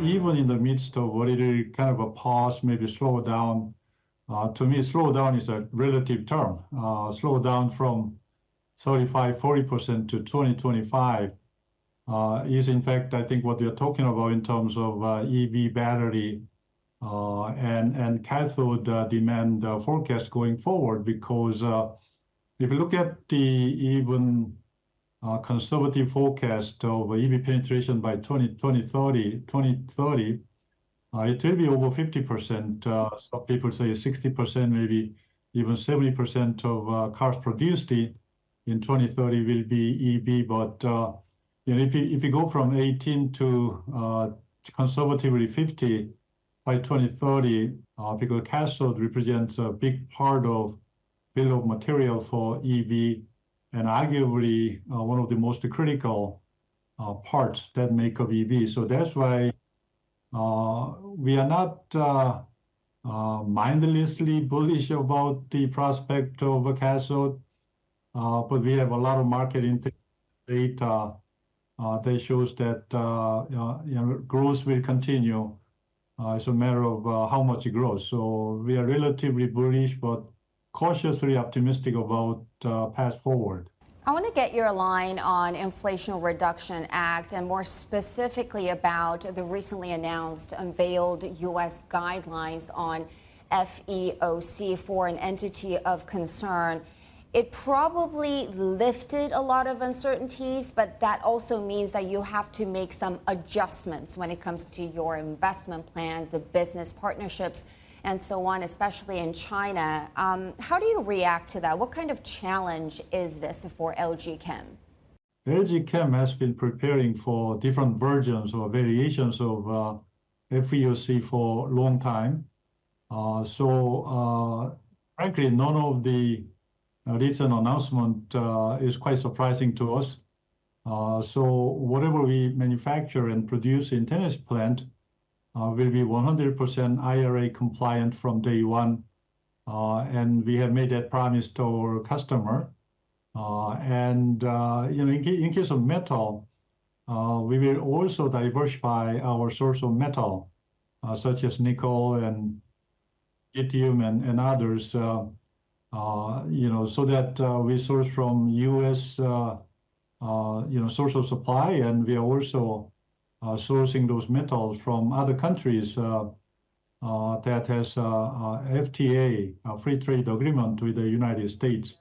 even in the midst of what it is kind of a pause, maybe slow down. To me, slow down is a relative term. Slow down from 35, 40% to 2025 is in fact, I think, what we are talking about in terms of EV battery and cathode demand forecast going forward. Because if you look at the even conservative forecast of EV penetration by 2030, it will be over 50%. Some people say 60%, maybe even 70% of cars produced in 2030 will be EV. But if you go from 18 to conservatively 50 by 2030, because cathode represents a big part of bill of material for EV, and arguably one of the most critical parts that make up EV. So that's why we are not mindlessly bullish about the prospect of a cathode, but we have a lot of market data that shows that growth will continue. It's a matter of how much it grows. So we are relatively bullish, but cautiously optimistic about path forward. I want to get your line on Inflation Reduction Act and more specifically about the recently announced unveiled U.S. guidelines on FEOC for an entity of concern. It probably lifted a lot of uncertainties, but that also means that you have to make some adjustments when it comes to your investment plans, the business partnerships, and so on, especially in China. How do you react to that? What kind of challenge is this for LG Chem? LG Chem has been preparing for different versions or variations of FEOC for a long time. Frankly, none of the recent announcement is quite surprising to us. So whatever we manufacture and produce in Tennessee plant will be 100% IRA compliant from day one, and we have made that promise to our customer. In case of metal, we will also diversify our source of metal, such as nickel and lithium and others, so that we source from U.S. Source of supply, and we are also sourcing those metals from other countries that has FTA, a free trade agreement with the United States.